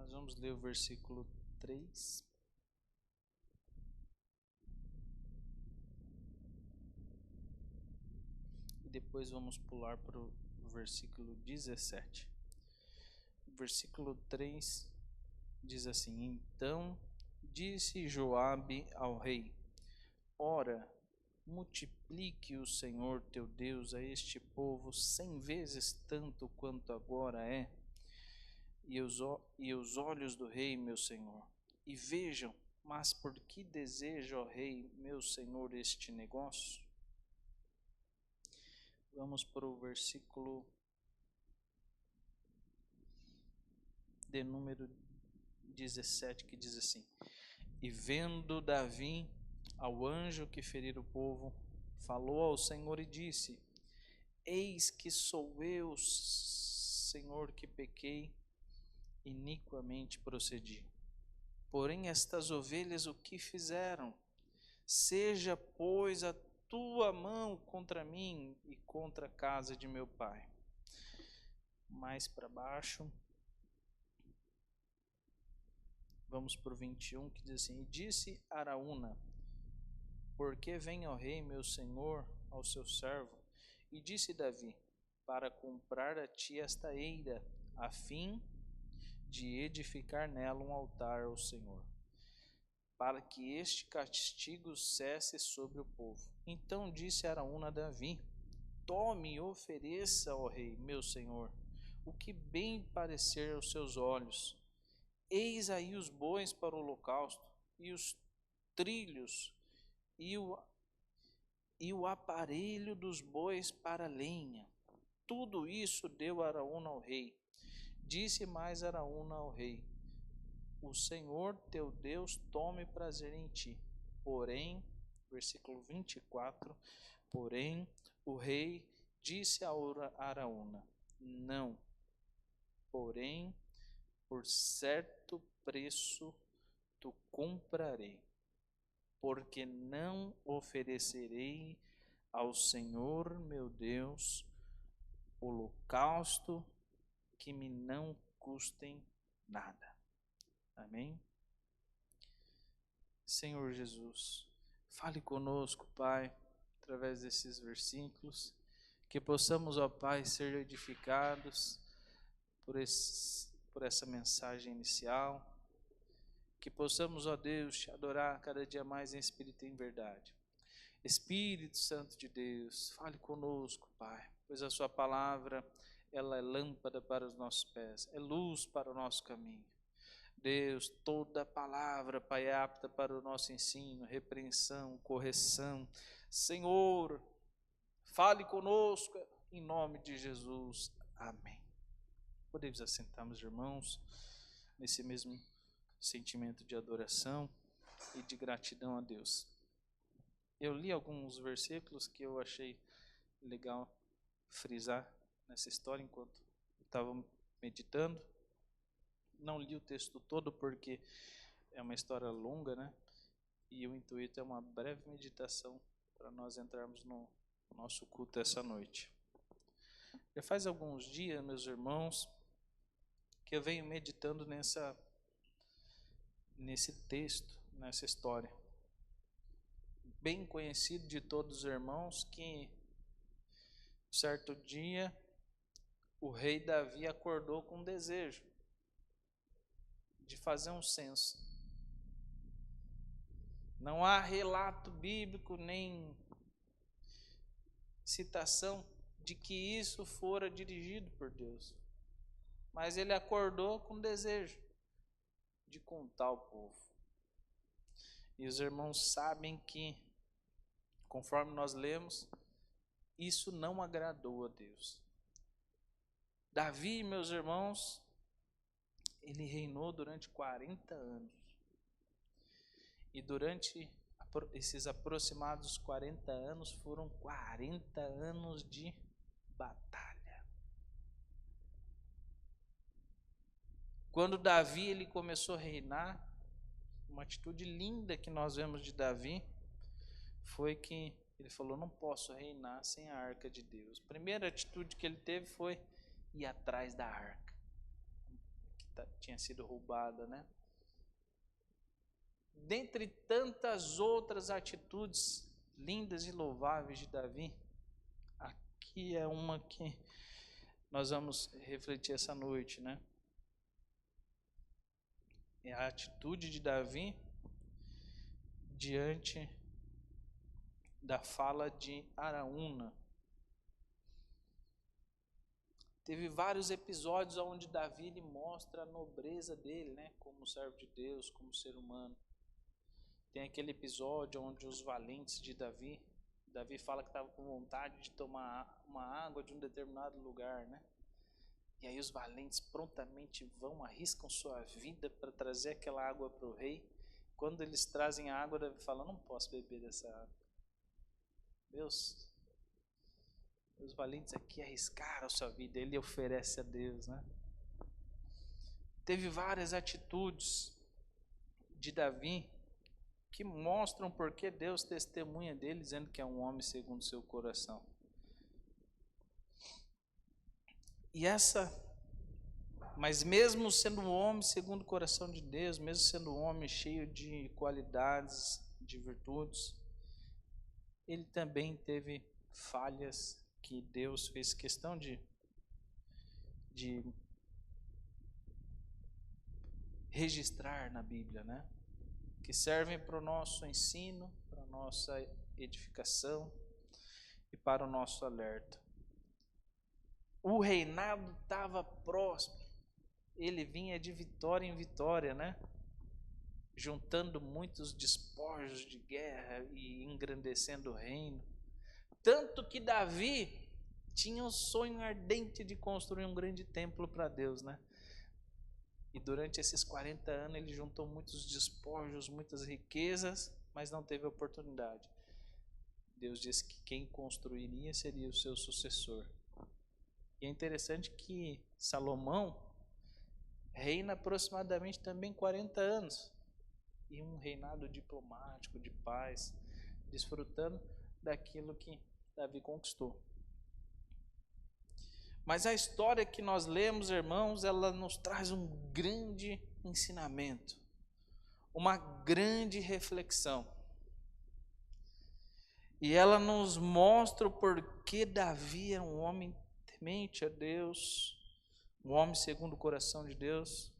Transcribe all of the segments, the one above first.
Nós vamos ler o versículo 3. E depois vamos pular para o versículo 17. O versículo 3 diz assim: Então disse Joabe ao rei: Ora, multiplique o Senhor teu Deus a este povo 100 vezes tanto quanto agora é, e os olhos do rei, meu senhor, e vejam, mas por que deseja, ó rei, meu senhor, este negócio? Vamos para o versículo de número 17, que diz assim: E vendo Davi ao anjo que ferira o povo, falou ao Senhor e disse: Eis que sou eu, Senhor, que pequei, iniquamente procedi. Porém estas ovelhas o que fizeram? Seja, pois, a tua mão contra mim e contra a casa de meu pai. Mais para baixo, vamos para o 21, que diz assim: E disse Araúna: Por que vem, ó rei, meu senhor, ao seu servo? E disse Davi: Para comprar a ti esta eira, a fim de edificar nela um altar ao Senhor, para que este castigo cesse sobre o povo. Então disse Araúna a Davi: Tome e ofereça, ó rei, meu senhor, o que bem parecer aos seus olhos. Eis aí os bois para o holocausto, e os trilhos, e o aparelho dos bois para a lenha. Tudo isso deu Araúna ao rei. Disse mais Araúna ao rei: O Senhor teu Deus tome prazer em ti. Porém, versículo 24, porém o rei disse a Araúna: Não, porém por certo preço tu comprarei, porque não oferecerei ao Senhor meu Deus holocausto que me não custem nada. Amém? Senhor Jesus, fale conosco, Pai, através desses versículos, que possamos, ó Pai, ser edificados por essa mensagem inicial, que possamos, ó Deus, te adorar cada dia mais em espírito e em verdade. Espírito Santo de Deus, fale conosco, Pai, pois a sua palavra, ela é lâmpada para os nossos pés, é luz para o nosso caminho. Deus, toda palavra, Pai, é apta para o nosso ensino, repreensão, correção. Senhor, fale conosco em nome de Jesus. Amém. Podemos assentar, meus irmãos, nesse mesmo sentimento de adoração e de gratidão a Deus. Eu li alguns versículos que eu achei legal frisar nessa história enquanto estava meditando. Não li o texto todo porque é uma história longa, né? E o intuito é uma breve meditação para nós entrarmos no nosso culto essa noite. Já faz alguns dias, meus irmãos, que eu venho meditando nesse texto, nessa história. Bem conhecido de todos os irmãos que certo dia o rei Davi acordou com um desejo de fazer um censo. Não há relato bíblico nem citação de que isso fora dirigido por Deus. Mas ele acordou com desejo de contar ao povo. E os irmãos sabem que, conforme nós lemos, isso não agradou a Deus. Davi, meus irmãos, ele reinou durante 40 anos. E durante esses aproximados 40 anos foram 40 anos de batalha. Quando Davi ele começou a reinar, uma atitude linda que nós vemos de Davi foi que ele falou: não posso reinar sem a arca de Deus. A primeira atitude que ele teve foi ir atrás da arca. tinha sido roubada, né? Dentre tantas outras atitudes lindas e louváveis de Davi, aqui é uma que nós vamos refletir essa noite, né? É a atitude de Davi diante da fala de Araúna. Teve vários episódios onde Davi ele mostra a nobreza dele, né? Como servo de Deus, como ser humano. Tem aquele episódio onde os valentes de Davi fala que estava com vontade de tomar uma água de um determinado lugar, né? E aí os valentes prontamente vão, arriscam sua vida para trazer aquela água para o rei. Quando eles trazem a água, Davi fala, não posso beber dessa água. Os valentes aqui arriscaram a sua vida, ele oferece a Deus, né? Teve várias atitudes de Davi que mostram porque Deus testemunha dele, dizendo que é um homem segundo o seu coração. Mas mesmo sendo um homem segundo o coração de Deus, mesmo sendo um homem cheio de qualidades, de virtudes, ele também teve falhas que Deus fez questão de registrar na Bíblia, né? Que servem para o nosso ensino, para a nossa edificação e para o nosso alerta. O reinado estava próximo, ele vinha de vitória em vitória, né? Juntando muitos despojos de guerra e engrandecendo o reino. Tanto que Davi tinha um sonho ardente de construir um grande templo para Deus, né? E durante esses 40 anos ele juntou muitos despojos, muitas riquezas, mas não teve oportunidade. Deus disse que quem construiria seria o seu sucessor. E é interessante que Salomão reina aproximadamente também 40 anos. E um reinado diplomático, de paz, desfrutando daquilo que Davi conquistou. Mas a história que nós lemos, irmãos, ela nos traz um grande ensinamento, uma grande reflexão. E ela nos mostra o porquê Davi é um homem temente a Deus, um homem segundo o coração de Deus.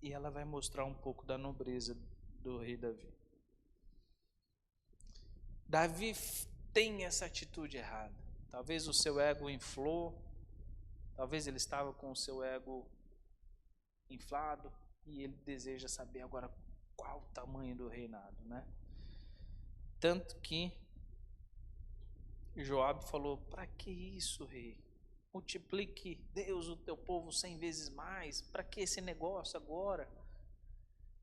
E ela vai mostrar um pouco da nobreza do rei Davi. Davi tem essa atitude errada. Talvez o seu ego inflou, talvez ele estava com o seu ego inflado e ele deseja saber agora qual o tamanho do reinado, né? Tanto que Joabe falou, para que isso, rei? Multiplique, Deus, o teu povo 100 vezes mais, para que esse negócio agora?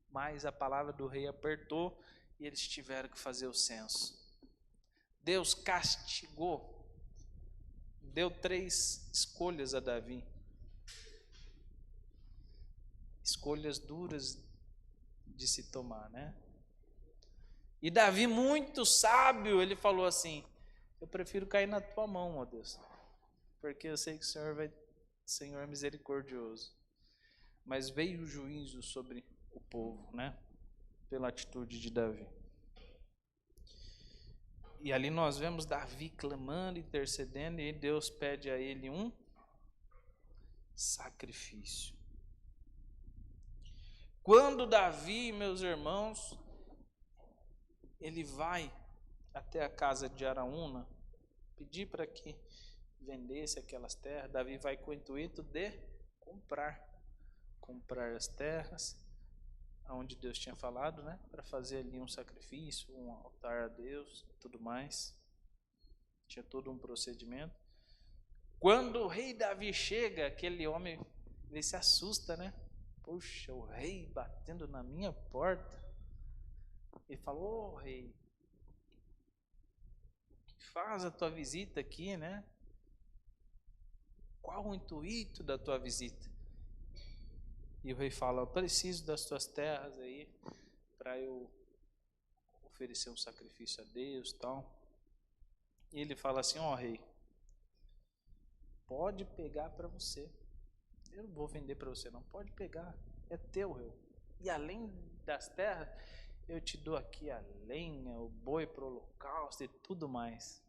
Mas a palavra do rei apertou e eles tiveram que fazer o censo. Deus castigou, deu 3 escolhas a Davi. Escolhas duras de se tomar, né? E Davi, muito sábio, ele falou assim, eu prefiro cair na tua mão, ó Deus, porque eu sei que o Senhor é misericordioso. Mas veio o juízo sobre o povo, né? Pela atitude de Davi. E ali nós vemos Davi clamando, intercedendo, e Deus pede a ele um sacrifício. Quando Davi, meus irmãos, ele vai até a casa de Araúna, pedir para que vendesse aquelas terras, Davi vai com o intuito de comprar as terras, onde Deus tinha falado, né, para fazer ali um sacrifício, um altar a Deus, tudo mais. Tinha todo um procedimento. Quando o rei Davi chega, aquele homem, ele se assusta, né? Puxa, o rei batendo na minha porta. Ele falou, rei, o que faz a tua visita aqui, né? Qual o intuito da tua visita? E o rei fala, eu preciso das tuas terras aí, para eu oferecer um sacrifício a Deus e tal. E ele fala assim, rei, pode pegar para você. Eu não vou vender para você, não. Pode pegar, é teu, eu. E além das terras, eu te dou aqui a lenha, o boi para o holocausto e tudo mais.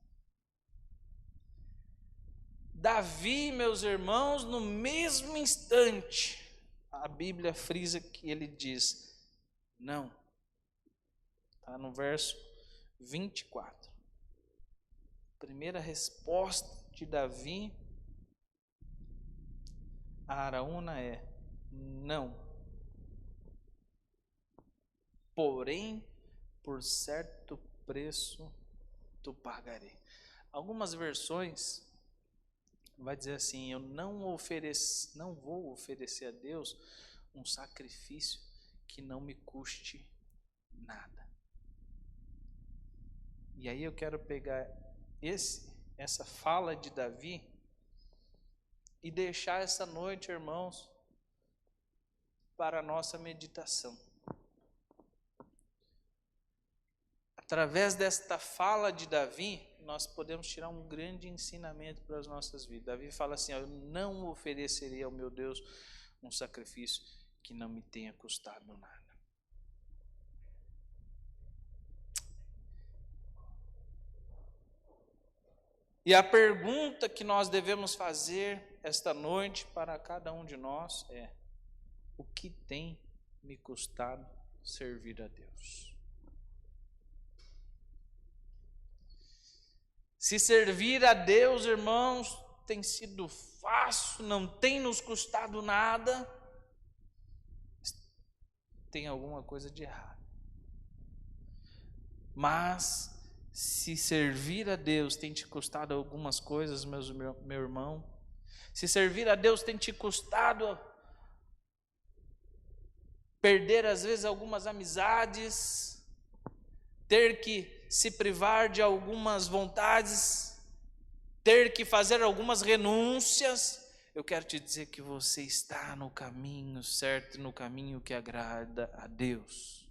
Davi, meus irmãos, no mesmo instante, a Bíblia frisa que ele diz, não. Está no verso 24. Primeira resposta de Davi a Araúna é, não. Porém, por certo preço tu pagarei. Algumas versões vai dizer assim, eu não vou oferecer a Deus um sacrifício que não me custe nada. E aí eu quero pegar essa fala de Davi e deixar essa noite, irmãos, para a nossa meditação. Através desta fala de Davi, nós podemos tirar um grande ensinamento para as nossas vidas. Davi fala assim, eu não oferecerei ao meu Deus um sacrifício que não me tenha custado nada. E a pergunta que nós devemos fazer esta noite para cada um de nós é, o que tem me custado servir a Deus? Se servir a Deus, irmãos, tem sido fácil, não tem nos custado nada, tem alguma coisa de errado. Mas, se servir a Deus tem te custado algumas coisas, meu irmão, se servir a Deus tem te custado perder às vezes algumas amizades, ter que se privar de algumas vontades, ter que fazer algumas renúncias, eu quero te dizer que você está no caminho certo, no caminho que agrada a Deus.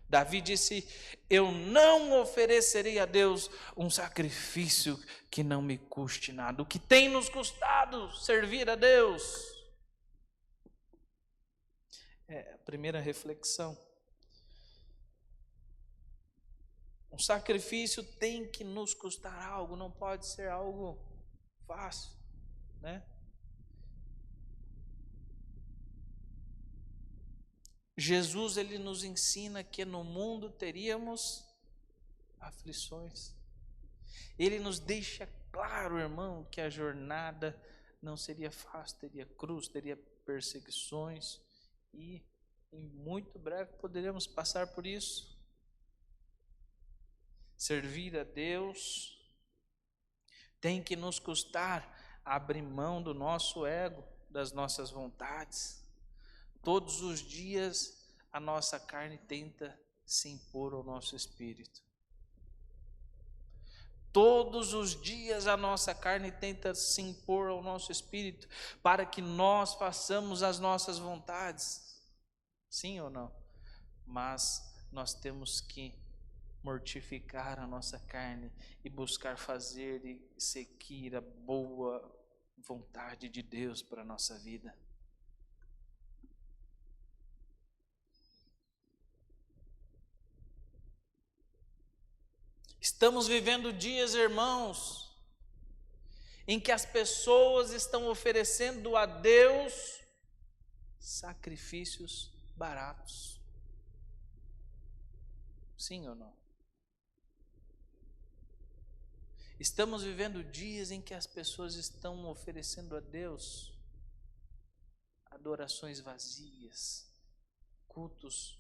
Davi disse, eu não oferecerei a Deus um sacrifício que não me custe nada. O que tem nos custado servir a Deus? É a primeira reflexão. Um sacrifício tem que nos custar algo, não pode ser algo fácil, né? Jesus, ele nos ensina que no mundo teríamos aflições. Ele nos deixa claro, irmão, que a jornada não seria fácil, teria cruz, teria perseguições e em muito breve poderemos passar por isso. Servir a Deus tem que nos custar abrir mão do nosso ego, das nossas vontades. Todos os dias a nossa carne tenta se impor ao nosso espírito. Todos os dias a nossa carne tenta se impor ao nosso espírito para que nós façamos as nossas vontades. Sim ou não? Mas nós temos que mortificar a nossa carne e buscar fazer e seguir a boa vontade de Deus para a nossa vida. Estamos vivendo dias, irmãos, em que as pessoas estão oferecendo a Deus sacrifícios baratos. Sim ou não? Estamos vivendo dias em que as pessoas estão oferecendo a Deus adorações vazias, cultos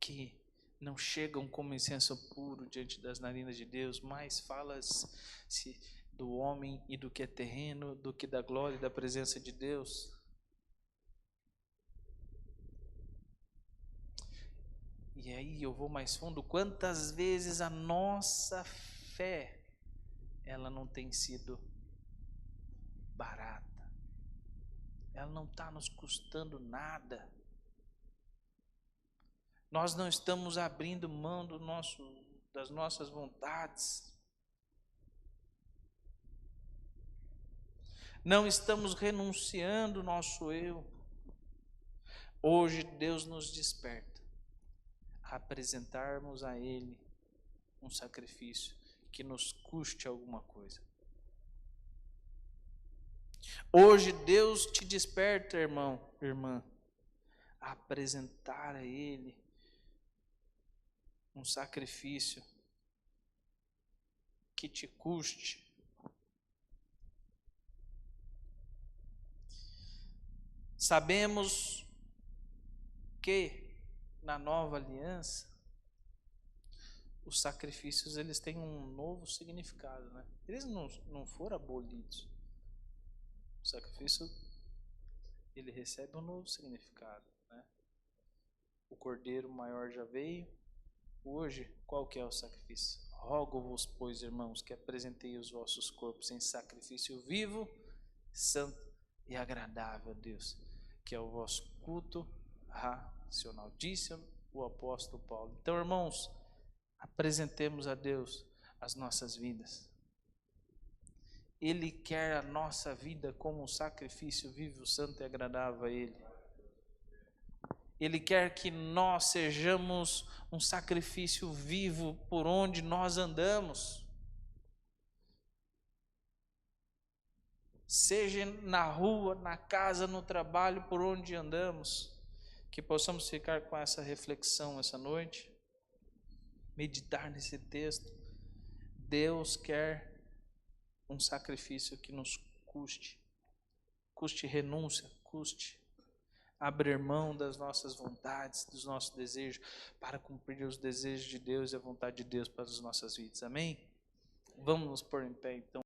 que não chegam como incenso puro diante das narinas de Deus, mas fala-se do homem e do que é terreno, do que da glória e da presença de Deus. E aí eu vou mais fundo, quantas vezes a nossa fé, ela não tem sido barata, ela não está nos custando nada. Nós não estamos abrindo mão das nossas vontades. não estamos renunciando o nosso eu. Hoje Deus nos desperta a apresentarmos a Ele um sacrifício que nos custe alguma coisa. Hoje Deus te desperta, irmão, irmã, a apresentar a Ele um sacrifício que te custe. Sabemos que na nova aliança os sacrifícios eles têm um novo significado, né? Eles não foram abolidos. O sacrifício ele recebe um novo significado, né? O cordeiro maior já veio. Hoje, qual que é o sacrifício? Rogo-vos, pois, irmãos, que apresentei os vossos corpos em sacrifício vivo, santo e agradável a Deus, que é o vosso culto racional. Disse o apóstolo Paulo. Então, irmãos, apresentemos a Deus as nossas vidas. Ele quer a nossa vida como um sacrifício vivo, santo e agradável a Ele. Ele quer que nós sejamos um sacrifício vivo por onde nós andamos. Seja na rua, na casa, no trabalho, por onde andamos. Que possamos ficar com essa reflexão essa noite. Meditar nesse texto. Deus quer um sacrifício que nos custe. Custe renúncia, custe abrir mão das nossas vontades, dos nossos desejos, para cumprir os desejos de Deus e a vontade de Deus para as nossas vidas. Amém? Vamos nos pôr em pé então.